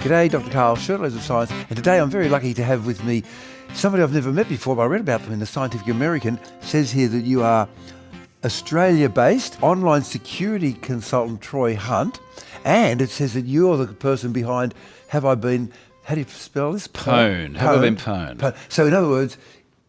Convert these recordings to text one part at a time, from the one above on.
G'day, Dr. Carl, Shirtloads of Science, and today I'm very lucky to have with me somebody I've never met before, but I read about them in the Scientific American. It says here that you are Australia-based online security consultant Troy Hunt, and it says that you're the person behind Have I Been, how do you spell this? Pwned. Have I Been Pwned? So in other words,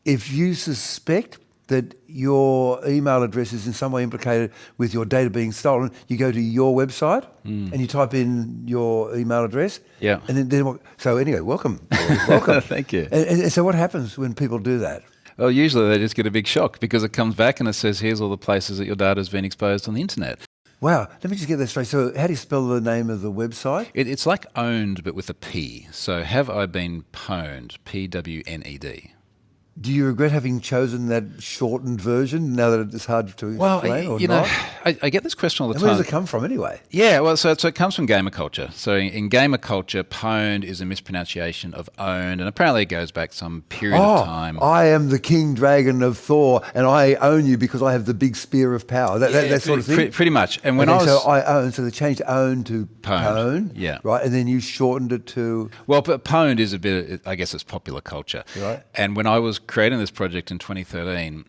if you suspect that your email address is in some way implicated with your data being stolen, you go to your website and you type in your email address. Yeah. And then so anyway, welcome. Welcome. Thank you. And so what happens when people do that? Well, usually they just get a big shock because it comes back and it says, here's all the places that your data has been exposed on the internet. Wow. Let me just get that straight. So how do you spell the name of the website? It's like owned, but with a P. So Have I Been Pwned? Pwned. Do you regret having chosen that shortened version now that it's hard to explain or not? I get this question all the And time. where does it come from anyway? Yeah, well, so it comes from gamer culture. So in gamer culture, pwned is a mispronunciation of owned, and apparently it goes back some period of time. I am the king dragon of Thor, and I own you because I have the big spear of power. That sort of thing? Pretty much. And when so I own, so they changed own to pwn, yeah. Right, and then you shortened it to... Well, but pwned is a bit, I guess it's popular culture. Right. And when I was creating this project in 2013,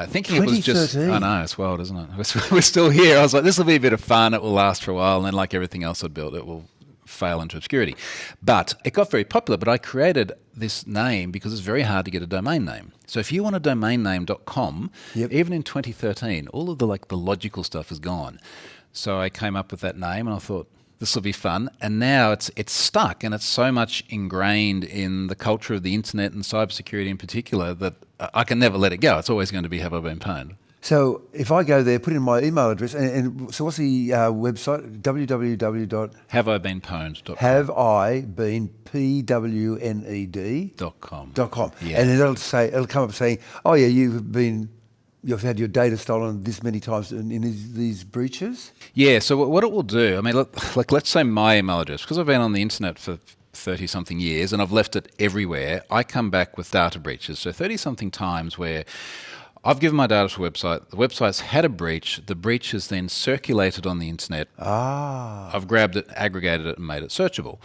thinking it was just... I know, it's wild, isn't it? We're still here. I was like, this will be a bit of fun. It will last for a while. And then like everything else I'd built, it will fail into obscurity. But it got very popular. But I created this name because it's very hard to get a domain name. So if you want a domain name.com, even in 2013, all of the logical stuff is gone. So I came up with that name and I thought, this will be fun. And now it's stuck, and it's so much ingrained in the culture of the internet and cybersecurity in particular that I can never let it go. It's always going to be Have I Been Pwned. So if I go there, put in my email address, and so what's the website? www.haveibeenpwned.com. Have I been pwned.com. Yeah. And then it'll come up saying, oh yeah, you've had your data stolen this many times in these breaches? Yeah, so what it will do, I mean, let's say my email address, because I've been on the internet for 30-something years and I've left it everywhere, I come back with data breaches. So 30-something times where I've given my data to a website, the website's had a breach, the breach is then circulated on the internet. I've grabbed it, aggregated it and made it searchable.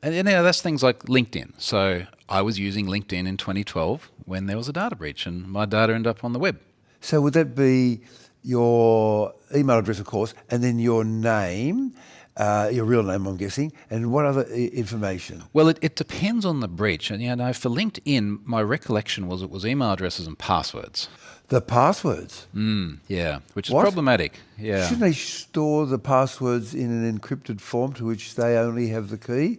And that's things like LinkedIn. So I was using LinkedIn in 2012 when there was a data breach and my data ended up on the web. So would that be your email address, of course, and then your name, your real name, I'm guessing, and what other information? Well, it depends on the breach. And for LinkedIn, my recollection was it was email addresses and passwords. The passwords? Yeah, which is problematic. Yeah. Shouldn't they store the passwords in an encrypted form to which they only have the key?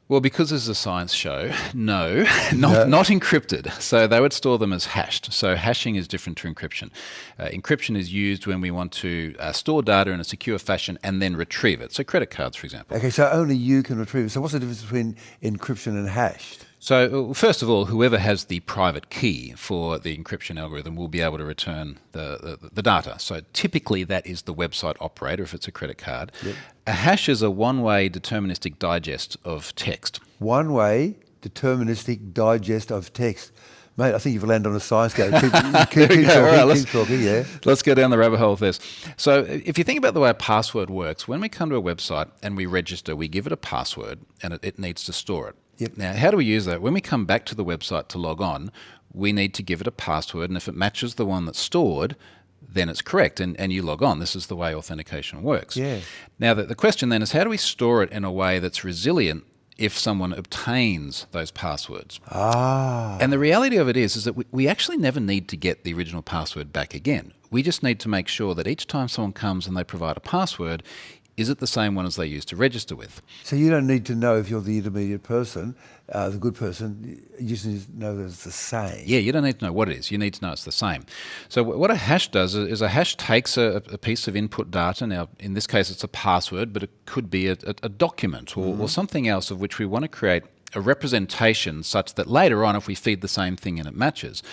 Well, because this is a science show, no, not encrypted. So they would store them as hashed. So hashing is different to encryption. Encryption is used when we want to store data in a secure fashion and then retrieve it. So credit cards, for example. Okay, so only you can retrieve it. So what's the difference between encryption and hashed? So first of all, whoever has the private key for the encryption algorithm will be able to return the data. So typically that is the website operator if it's a credit card. Yep. A hash is a one-way deterministic digest of text. One-way deterministic digest of text. Mate, I think you've landed on a science game. Keep talking, yeah. Let's go down the rabbit hole of this. So if you think about the way a password works, when we come to a website and we register, we give it a password and it needs to store it. Yep. Now, how do we use that? When we come back to the website to log on, we need to give it a password, and if it matches the one that's stored, then it's correct, and you log on. This is the way authentication works. Yeah. Now, the question then is, how do we store it in a way that's resilient if someone obtains those passwords? And the reality of it is that we actually never need to get the original password back again. We just need to make sure that each time someone comes and they provide a password, is it the same one as they used to register with? So you don't need to know if you're the intermediate person, the good person. You just need to know that it's the same. Yeah, you don't need to know what it is. You need to know it's the same. So what a hash does is a hash takes a piece of input data. Now, in this case, it's a password, but it could be a document or something else of which we want to create a representation such that later on, if we feed the same thing and it matches.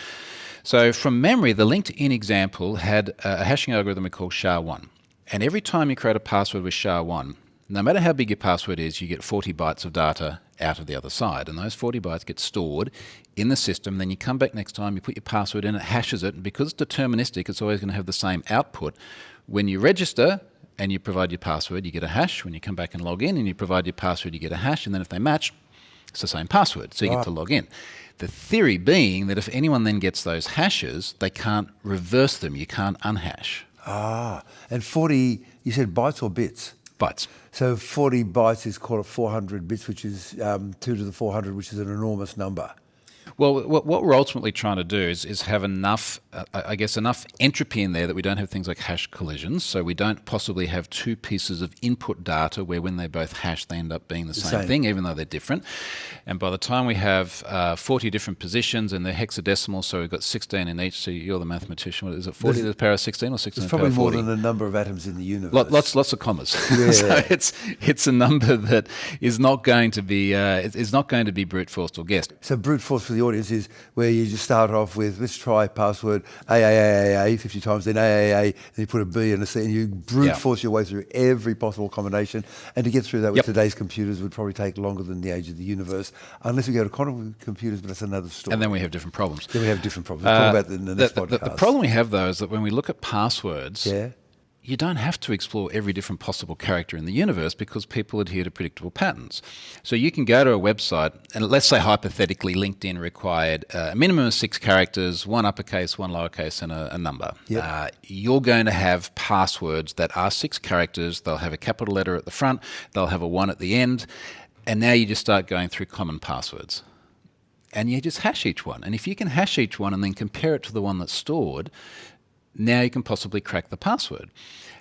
So from memory, the LinkedIn example had a hashing algorithm we call SHA-1. And every time you create a password with SHA-1, no matter how big your password is, you get 40 bytes of data out of the other side. And those 40 bytes get stored in the system. Then you come back next time, you put your password in, it hashes it. And because it's deterministic, it's always going to have the same output. When you register and you provide your password, you get a hash. When you come back and log in and you provide your password, you get a hash. And then if they match, it's the same password. So you get to log in. The theory being that if anyone then gets those hashes, they can't reverse them. You can't unhash. And 40, you said bytes or bits? Bytes. So 40 bytes is called 400 bits, which is 2 to the 400, which is an enormous number. Well, what we're ultimately trying to do is have enough, enough entropy in there that we don't have things like hash collisions. So we don't possibly have two pieces of input data where when they both hash, they end up being the same thing, even though they're different. And by the time we have 40 different positions and they're hexadecimal, so we've got 16 in each. So you're the mathematician. What is it, 40 to the power of 16 or 16 to the power of 40? It's probably more than the number of atoms in the universe. Lots of commas. Yeah. So it's a number that is not going to be brute forced or guessed. So brute force for the audience is where you just start off with, let's try password AAAA 50 times, then AAA, then you put a B and a C, and you brute force your way through every possible combination. And to get through that with today's computers would probably take longer than the age of the universe, unless we go to quantum computers, but that's another story. And then we have different problems. We'll talk about that in the next podcast. The problem we have, though, is that when we look at passwords, yeah. you don't have to explore every different possible character in the universe because people adhere to predictable patterns. So you can go to a website, and let's say hypothetically LinkedIn required a minimum of 6 characters, 1 uppercase, 1 lowercase, and a number. Yep. You're going to have passwords that are 6 characters. They'll have a capital letter at the front. They'll have a 1 at the end. And now you just start going through common passwords. And you just hash each one. And if you can hash each one and then compare it to the one that's stored, now you can possibly crack the password.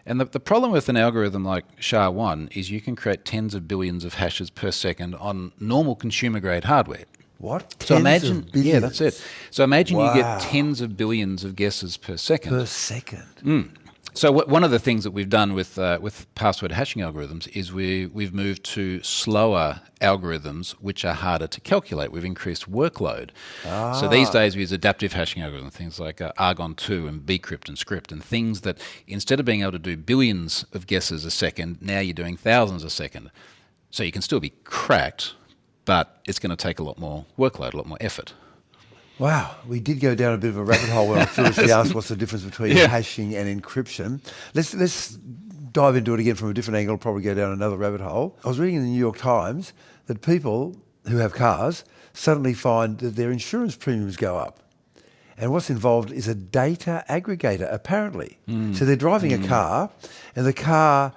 And the problem with an algorithm like SHA-1 is you can create tens of billions of hashes per second on normal consumer-grade hardware. What? So imagine, yeah, that's it. So imagine you get tens of billions of guesses per second. Per second. So one of the things that we've done with password hashing algorithms is we've moved to slower algorithms which are harder to calculate. We've increased workload. So these days we use adaptive hashing algorithms, things like Argon2 and bcrypt and script, and things that instead of being able to do billions of guesses a second, now you're doing thousands a second. So you can still be cracked, but it's going to take a lot more workload, a lot more effort. Wow, we did go down a bit of a rabbit hole when I foolishly asked what's the difference between hashing and encryption. Let's dive into it again from a different angle, probably go down another rabbit hole. I was reading in the New York Times that people who have cars suddenly find that their insurance premiums go up. And what's involved is a data aggregator, apparently. So they're driving a car, and the car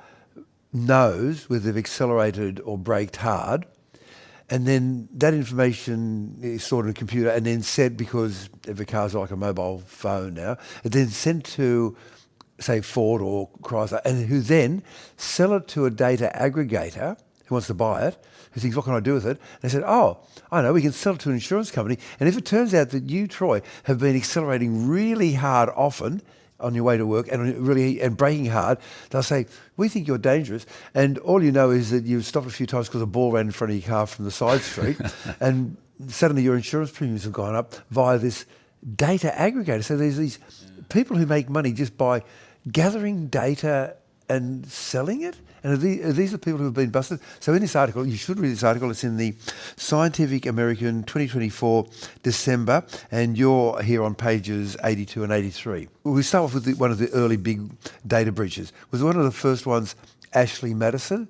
knows whether they've accelerated or braked hard, and then that information is stored in a computer and then sent, because every car's like a mobile phone now, and then sent to, say, Ford or Chrysler, and who then sell it to a data aggregator who wants to buy it, who thinks, what can I do with it? And they said, oh, I know, we can sell it to an insurance company. And if it turns out that you, Troy, have been accelerating really hard often on your way to work and braking hard, they'll say, we think you're dangerous, and all you know is that you've stopped a few times because a ball ran in front of your car from the side street, and suddenly your insurance premiums have gone up via this data aggregator. So there's these people who make money just by gathering data and selling it. And these are people who have been busted. So in this article, you should read this article. It's in the Scientific American 2024 December, and you're here on pages 82 and 83. We'll start off with one of the early big data breaches. Was one of the first ones Ashley Madison?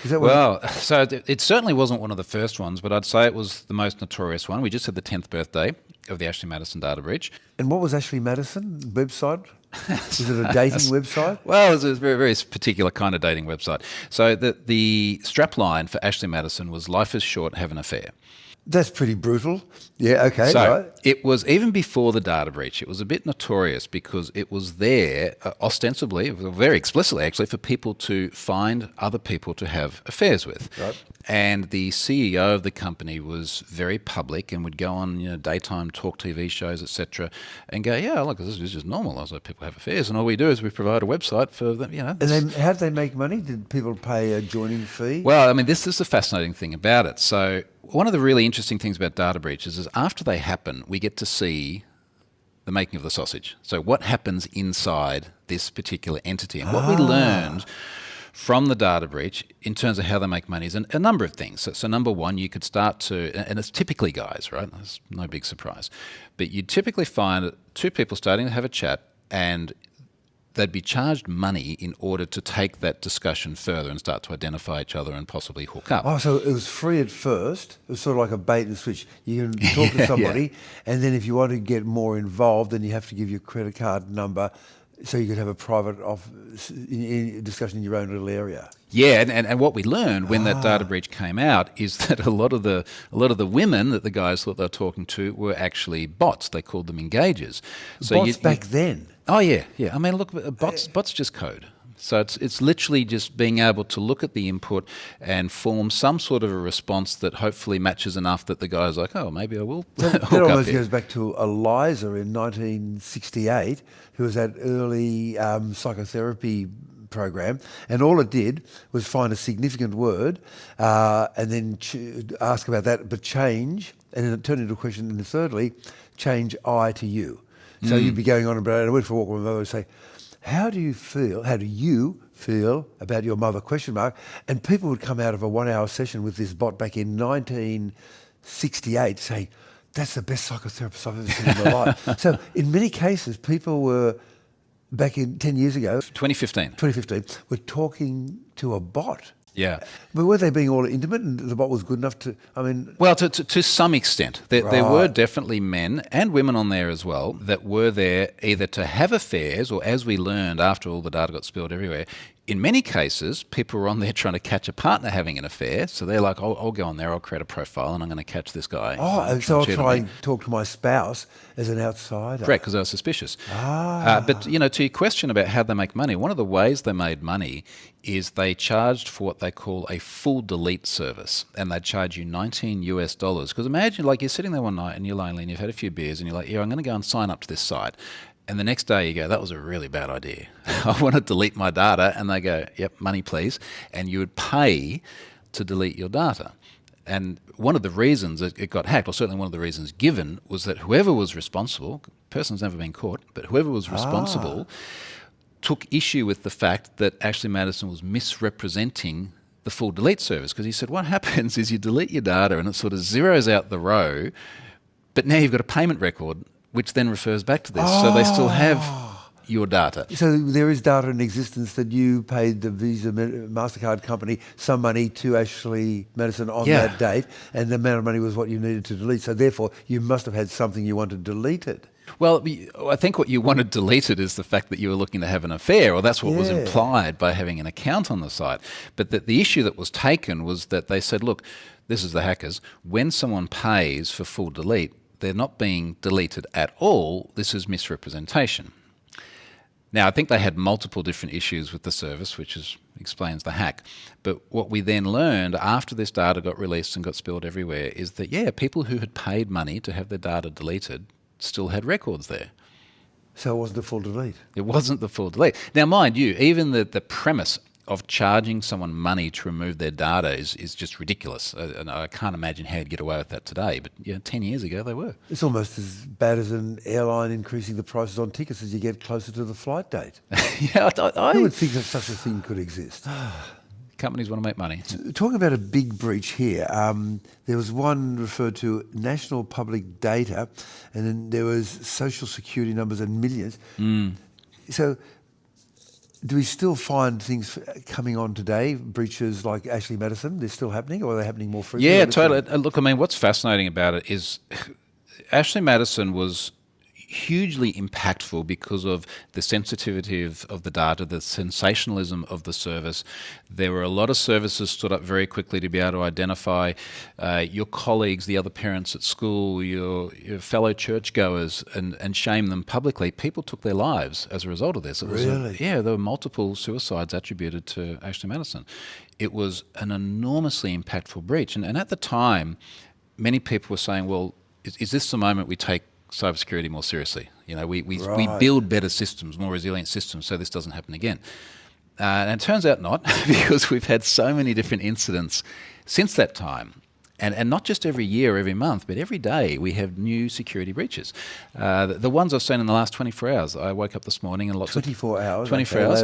So it certainly wasn't one of the first ones, but I'd say it was the most notorious one. We just had the 10th birthday of the Ashley Madison data breach. And what was Ashley Madison website? Was it a dating website? Well, it was a very, very particular kind of dating website. So the strapline for Ashley Madison was "Life is short, have an affair." That's pretty brutal. Yeah, okay. So right. It was, even before the data breach, it was a bit notorious because it was there ostensibly, very explicitly actually, for people to find other people to have affairs with. Right. And the CEO of the company was very public and would go on, daytime talk TV shows, etc., and go, yeah, look, this is just normal. I was like, people have affairs, and all we do is we provide a website for them. And then, how did they make money? Did people pay a joining fee? Well, I mean, this is the fascinating thing about it. So one of the really interesting things about data breaches is after they happen, we get to see the making of the sausage. So what happens inside this particular entity, and what we learned from the data breach in terms of how they make money is a number of things. So number one, you could start to, and it's typically guys, right? That's no big surprise. But you'd typically find two people starting to have a chat, and they'd be charged money in order to take that discussion further and start to identify each other and possibly hook up. Oh, so it was free at first. It was sort of like a bait and switch. You can talk to somebody, and then if you want to get more involved, then you have to give your credit card number so you could have a private discussion in your own little area. Yeah, and what we learned when that data breach came out is that a lot of the women that the guys thought they were talking to were actually bots. They called them engagers. So bots back then? Oh yeah. I mean, look, bots just code. So it's literally just being able to look at the input and form some sort of a response that hopefully matches enough that the guy's like, oh, maybe I will. That almost goes back to Eliza in 1968, who was that early psychotherapy program, and all it did was find a significant word and then ask about that, but change, and then it turned into a question, and then thirdly, change I to you. So you'd be going on about it. I went for a walk with my mother and say, how do you feel about your mother, question mark? And people would come out of a 1 hour session with this bot back in 1968 saying, that's the best psychotherapist I've ever seen in my life. So in many cases, people were, back in 10 years ago, 2015, were talking to a bot. Yeah. But were they being all intimate and the bot was good enough to, I mean... Well, to some extent. There were definitely men and women on there as well that were there either to have affairs or, as we learned after all the data got spilled everywhere, in many cases, people were on there trying to catch a partner having an affair. So they're like, I'll go on there, I'll create a profile and I'm going to catch this guy. Oh, so I'll try and talk to my spouse as an outsider. Correct, because I was suspicious. But, to your question about how they make money, one of the ways they made money is they charged for what they call a full delete service. And they'd charge you $19. Because imagine, like, you're sitting there one night and you're lonely and you've had a few beers and you're like, I'm going to go and sign up to this site. And the next day you go, that was a really bad idea. I want to delete my data. And they go, yep, money please. And you would pay to delete your data. And one of the reasons it got hacked, or certainly one of the reasons given, was that whoever was responsible, person's never been caught, but whoever was responsible took issue with the fact that Ashley Madison was misrepresenting the full delete service. Because he said, what happens is you delete your data and it sort of zeroes out the row, but now you've got a payment record which then refers back to this. So they still have your data. So there is data in existence that you paid the Visa MasterCard company some money to Ashley Madison on that date, and the amount of money was what you needed to delete. So therefore, you must have had something you wanted deleted. Well, I think what you wanted deleted is the fact that you were looking to have an affair, or that's what was implied by having an account on the site. But the issue that was taken was that they said, look, this is the hackers, when someone pays for full delete, they're not being deleted at all. This is misrepresentation. Now, I think they had multiple different issues with the service, which explains the hack. But what we then learned after this data got released and got spilled everywhere is that, people who had paid money to have their data deleted still had records there. So it wasn't the full delete? It wasn't the full delete. Now, mind you, even the premise of charging someone money to remove their data is just ridiculous. And I can't imagine how you'd get away with that today. But 10 years ago, they were. It's almost as bad as an airline increasing the prices on tickets as you get closer to the flight date. Who would think that such a thing could exist? Companies want to make money. Talking about a big breach here, there was one referred to national public data, and then there was social security numbers and millions. So do we still find things coming on today, breaches like Ashley Madison? They're still happening, or are they happening more frequently? Yeah, totally. Look, I mean, what's fascinating about it is Ashley Madison was hugely impactful because of the sensitivity of the data, the sensationalism of the service. There were a lot of services stood up very quickly to be able to identify your colleagues, the other parents at school, your fellow churchgoers, and shame them publicly. People took their lives as a result of this. Really? There were multiple suicides attributed to Ashley Madison. It was an enormously impactful breach. And at the time, many people were saying, well, is this the moment we take cybersecurity more seriously? We build better systems, more resilient systems, so this doesn't happen again. And it turns out not, because we've had so many different incidents since that time. And not just every year or every month, but every day we have new security breaches. The ones I've seen in the last 24 hours. I woke up this morning and 24 hours? 24 hours.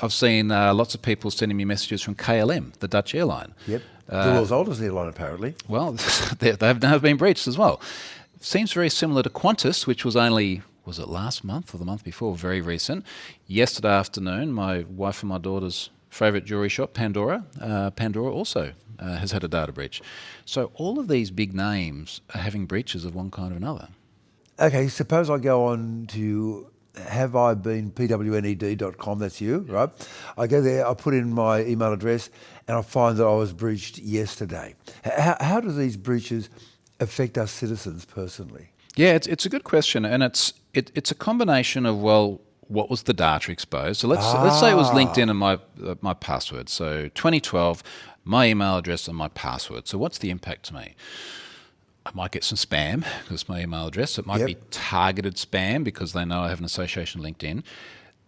I've seen lots of people sending me messages from KLM, the Dutch airline. Yep. The world's oldest airline, apparently. Well, they've now been breached as well. Seems very similar to Qantas, which was only was it last month or the month before? Very recent. Yesterday afternoon, my wife and my daughter's favourite jewellery shop, Pandora also has had a data breach. So all of these big names are having breaches of one kind or another. Okay, suppose I go on to Have I Been Pwned.com, that's you, right? I go there, I put in my email address, and I find that I was breached yesterday. How do these breaches affect us citizens personally? Yeah, it's a good question, and it's a combination of, well, what was the data exposed? So let's say it was LinkedIn and my password. So 2012, my email address and my password. So what's the impact to me? I might get some spam because it's my email address. It might be targeted spam because they know I have an association with LinkedIn.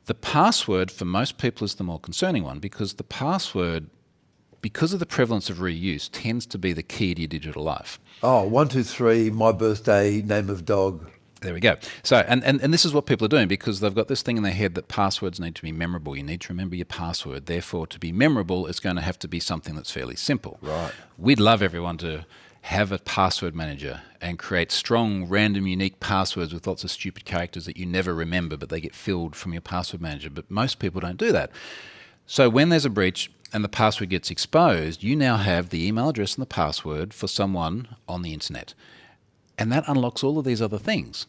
The password for most people is the more concerning one because the password, because of the prevalence of reuse, tends to be the key to your digital life. Oh, 123, my birthday, name of dog. There we go. So, and this is what people are doing because they've got this thing in their head that passwords need to be memorable. You need to remember your password. Therefore, to be memorable, it's going to have to be something that's fairly simple. Right. We'd love everyone to have a password manager and create strong, random, unique passwords with lots of stupid characters that you never remember, but they get filled from your password manager. But most people don't do that. So when there's a breach and the password gets exposed, you now have the email address and the password for someone on the internet. And that unlocks all of these other things.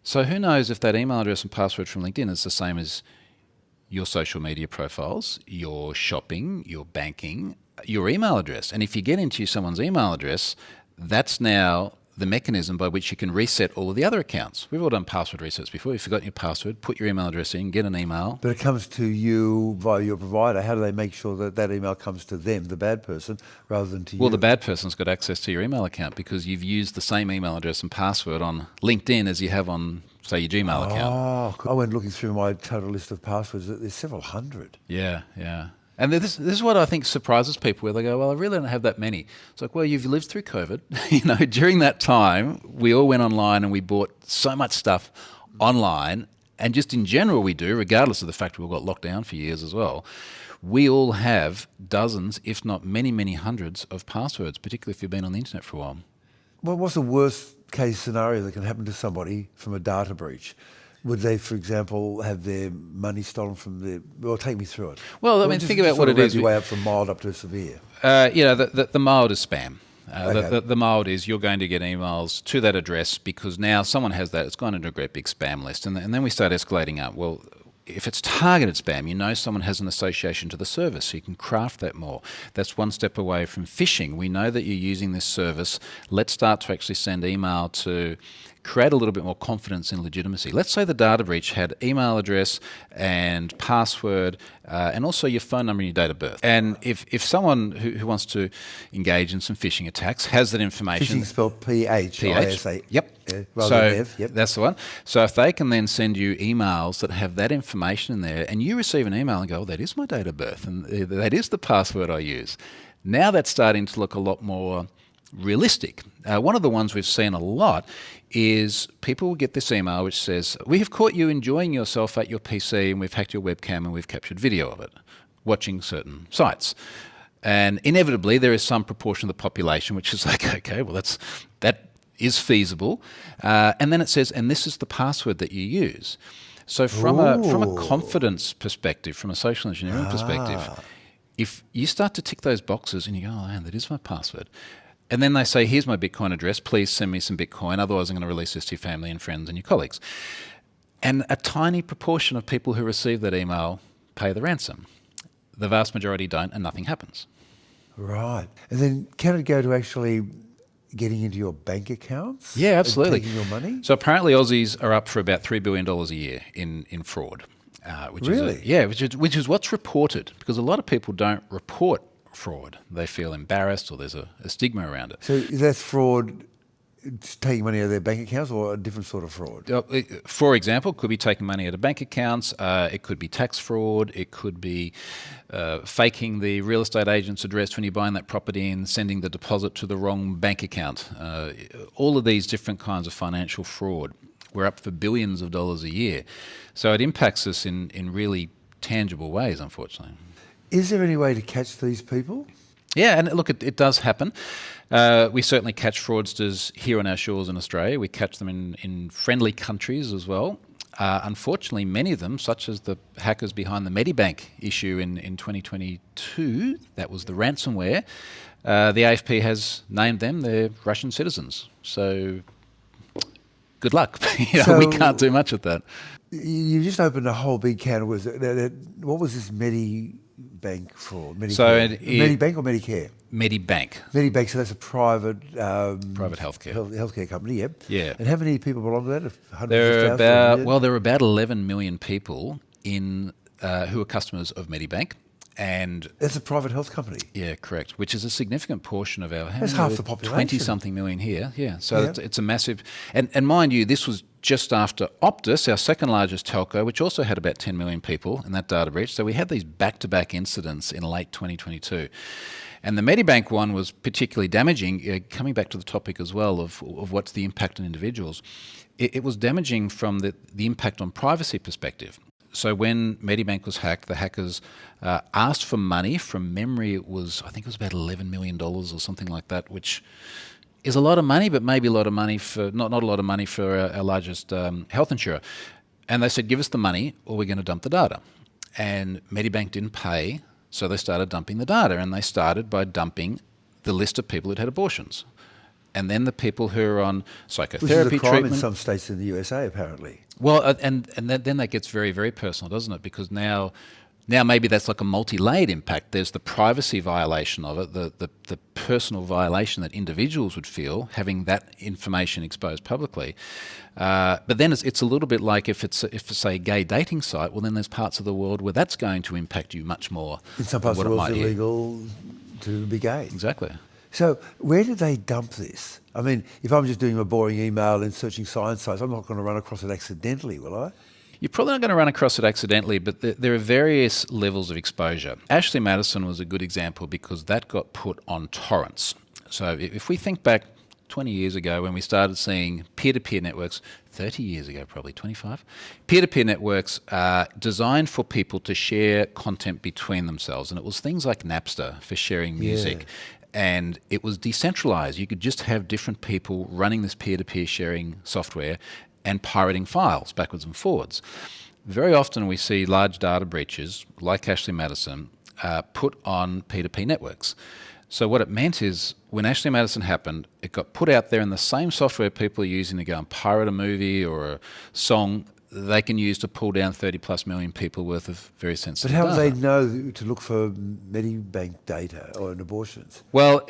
So who knows if that email address and password from LinkedIn is the same as your social media profiles, your shopping, your banking, your email address. And if you get into someone's email address, that's now the mechanism by which you can reset all of the other accounts. We've all done password resets before. You've forgotten your password, put your email address in, get an email. But it comes to you via your provider. How do they make sure that that email comes to them, the bad person, rather than to you? Well, the bad person's got access to your email account because you've used the same email address and password on LinkedIn as you have on, say, your Gmail account. I went looking through my total list of passwords. There's several hundred. Yeah. And this is what I think surprises people, where they go, well, I really don't have that many. It's like, well, you've lived through COVID. During that time, we all went online and we bought so much stuff online. And just in general, we do, regardless of the fact we've got locked down for years as well. We all have dozens, if not many, many hundreds of passwords, particularly if you've been on the internet for a while. Well, what's the worst case scenario that can happen to somebody from a data breach? Would they, for example, have their money stolen from their... Well, take me through it. Well, I mean, think about what it is. Your way up from mild up to severe. The mild is spam. Okay. The mild is you're going to get emails to that address because now someone has that. It's gone into a great big spam list. And then we start escalating up. Well, if it's targeted spam, someone has an association to the service, so you can craft that more. That's one step away from phishing. We know that you're using this service. Let's start to actually send email to create a little bit more confidence in legitimacy. Let's say the data breach had email address and password and also your phone number and your date of birth. And if someone who wants to engage in some phishing attacks has that information... Phishing spelled P-H-I-S-A. Yep. Yeah, rather than F. Yep. That's the one. So if they can then send you emails that have that information in there and you receive an email and go, oh, that is my date of birth and that is the password I use. Now that's starting to look a lot more realistic. One of the ones we've seen a lot is people will get this email which says, we have caught you enjoying yourself at your PC and we've hacked your webcam and we've captured video of it, watching certain sites. And inevitably there is some proportion of the population which is like, okay, well that is feasible. And then it says, and this is the password that you use. So from a confidence perspective, from a social engineering perspective, if you start to tick those boxes and you go, oh man, that is my password. And then they say, here's my Bitcoin address, please send me some Bitcoin, otherwise I'm going to release this to your family and friends and your colleagues. And a tiny proportion of people who receive that email pay the ransom. The vast majority don't, and nothing happens. Right. And then can it go to actually getting into your bank accounts? Yeah, absolutely. And taking your money? So apparently Aussies are up for about $3 billion a year in fraud. Really? Which is what's reported, because a lot of people don't report fraud. They feel embarrassed or there's a stigma around it. So that's fraud, taking money out of their bank accounts, or a different sort of fraud? For example, it could be taking money out of bank accounts. It could be tax fraud. It could be faking the real estate agent's address when you're buying that property and sending the deposit to the wrong bank account. All of these different kinds of financial fraud. We're up for billions of dollars a year. So it impacts us in really tangible ways, unfortunately. Is there any way to catch these people? Yeah, and look, it does happen. We certainly catch fraudsters here on our shores in Australia. We catch them in friendly countries as well. Unfortunately, many of them, such as the hackers behind the Medibank issue in 2022, that was the ransomware, the AFP has named them, they're Russian citizens. So good luck. We can't do much with that. You just opened a whole big can of worms. What was this Medibank fraud? Medicare. So Medibank or Medicare? Medibank. Medibank, so that's a private Healthcare. Healthcare company, yeah. Yeah. And how many people belong to that? There are about 11 million people who are customers of Medibank. And it's a private health company. Yeah, correct. Which is a significant portion of our. That's half the population. 20-something million here. Yeah, so it's a massive. And mind you, this was just after Optus, our second largest telco, which also had about 10 million people in that data breach. So we had these back-to-back incidents in late 2022. And the Medibank one was particularly damaging, coming back to the topic as well of what's the impact on individuals. It was damaging from the impact on privacy perspective. So when Medibank was hacked, the hackers asked for money. From memory, I think it was about $11 million or something like that, which is a lot of money, but maybe a lot of money for not a lot of money for our largest health insurer. And they said, give us the money or we're going to dump the data. And Medibank didn't pay, so they started dumping the data. And they started by dumping the list of people who'd had abortions. And then the people who are on psychotherapy Which is a crime treatment. in some states in the USA, apparently. Well, and then that gets very, very personal, doesn't it? Because now maybe that's like a multi-layered impact. There's the privacy violation of it, the personal violation that individuals would feel having that information exposed publicly. But then it's a little bit like if it's say a gay dating site. Well, then there's parts of the world where that's going to impact you much more. In some parts of the world, it's illegal to be gay. Exactly. So where did they dump this? I mean, if I'm just doing a boring email and searching science sites, I'm not going to run across it accidentally, will I? You're probably not going to run across it accidentally, but there are various levels of exposure. Ashley Madison was a good example because that got put on torrents. So if we think back 20 years ago when we started seeing peer-to-peer networks, 30 years ago probably, 25, peer-to-peer networks designed for people to share content between themselves. And it was things like Napster for sharing music. Yeah. And it was decentralized. You could just have different people running this peer-to-peer sharing software and pirating files backwards and forwards. Very often we see large data breaches, like Ashley Madison, put on P2P networks. So what it meant is when Ashley Madison happened, it got put out there, and the same software people are using to go and pirate a movie or a song, they can use to pull down 30+ million people worth of very sensitive data. But how do they know to look for Medibank data or abortions? Well,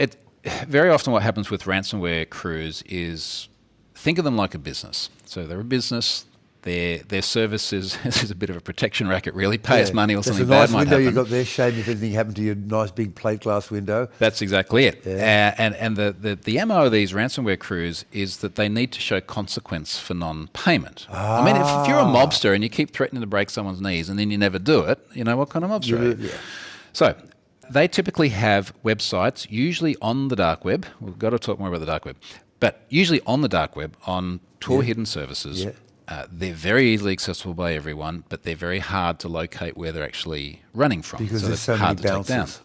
very often what happens with ransomware crews is think of them like a business. So they're a business. Their service is a bit of a protection racket, really. Pay us money or something bad might happen. That's a nice window you've got there. Shame if anything happened to your nice big plate glass window. That's exactly it. Yeah. And the MO of these ransomware crews is that they need to show consequence for non-payment. I mean, if you're a mobster and you keep threatening to break someone's knees and then you never do it, what kind of mobster are you? Yeah. So they typically have websites, usually on the dark web. We've got to talk more about the dark web. But usually on the dark web, on Tor hidden services. Yeah. They're very easily accessible by everyone, but they're very hard to locate where they're actually running from. Because there's so many bounces.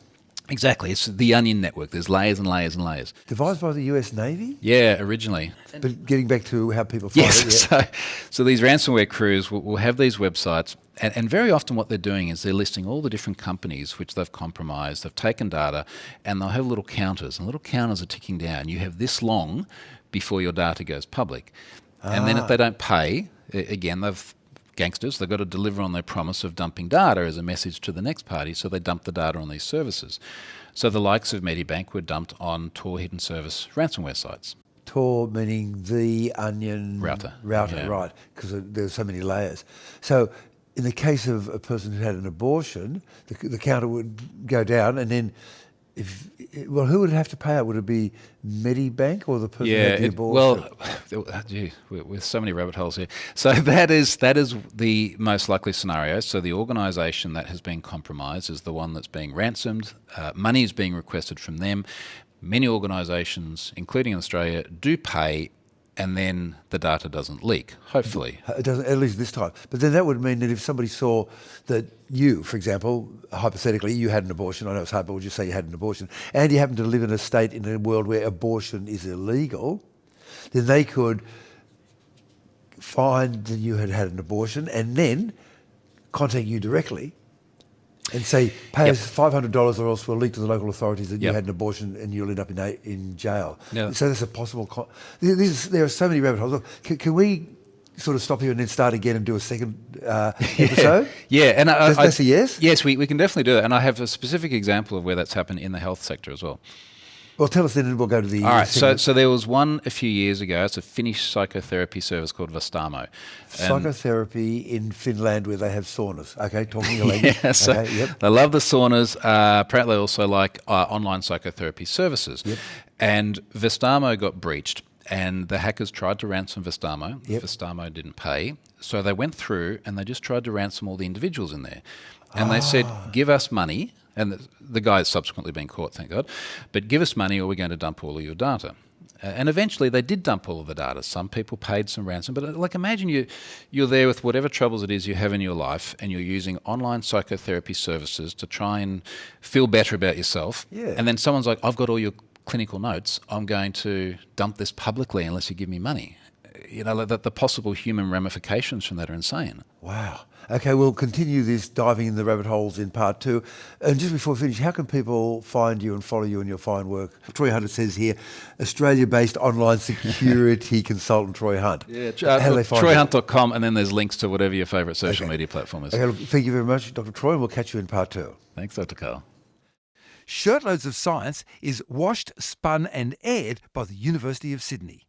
Exactly. It's the onion network. There's layers and layers and layers. Devised by the US Navy? Yeah, originally. But getting back to how people find it. Yeah. So these ransomware crews will have these websites, and very often what they're doing is they're listing all the different companies which they've compromised. They've taken data, and they'll have little counters, and little counters are ticking down. You have this long before your data goes public. And then if they don't pay, again, they've got to deliver on their promise of dumping data as a message to the next party, so they dump the data on these services. So the likes of Medibank were dumped on Tor hidden service ransomware sites. Tor meaning the onion router, yeah. Right, because there's so many layers. So in the case of a person who had an abortion, the counter would go down, and then who would have to pay out? Would it be Medibank or the person who had the abortion? Well, gee, with so many rabbit holes here. So that is the most likely scenario. So the organisation that has been compromised is the one that's being ransomed. Money is being requested from them. Many organisations, including in Australia, do pay and then the data doesn't leak, hopefully. It doesn't, at least this time. But then that would mean that if somebody saw that you, for example, hypothetically, you had an abortion, I know it's hard, but we'll just say you had an abortion, and you happen to live in a state in a world where abortion is illegal, then they could find that you had had an abortion and then contact you directly and say, pay us $500 or else we'll leak to the local authorities that you had an abortion and you'll end up in jail. Yeah. So that's a possible... there are so many rabbit holes. Look, can we sort of stop here and then start again and do a second episode? Yeah, and that's a yes? Yes, we can definitely do that. And I have a specific example of where that's happened in the health sector as well. Well, tell us then and we'll go to the... All right, so there was one a few years ago. It's a Finnish psychotherapy service called Vastaamo. Psychotherapy in Finland where they have saunas. Okay, talking your language. Yeah, so okay, yep. They love the saunas. Apparently they also like online psychotherapy services. Yep. And Vastaamo got breached and the hackers tried to ransom Vastaamo. Yep. Vastaamo didn't pay. So they went through and they just tried to ransom all the individuals in there. And they said, give us money. And the guy has subsequently been caught, thank God. But give us money or we're going to dump all of your data. And eventually they did dump all of the data. Some people paid some ransom. But like imagine you're there with whatever troubles it is you have in your life and you're using online psychotherapy services to try and feel better about yourself. Yeah. And then someone's like, I've got all your clinical notes. I'm going to dump this publicly unless you give me money. You know, the possible human ramifications from that are insane. Wow. Okay, we'll continue this diving in the rabbit holes in part 2. And just before we finish, how can people find you and follow you in your fine work? Troy Hunt says here, Australia-based online security consultant Troy Hunt. Yeah, how do they find TroyHunt.com, and then there's links to whatever your favourite social media platform is. Okay, look, thank you very much, Dr. Troy, and we'll catch you in part 2. Thanks, Dr. Carl. Shirtloads of Science is washed, spun and aired by the University of Sydney.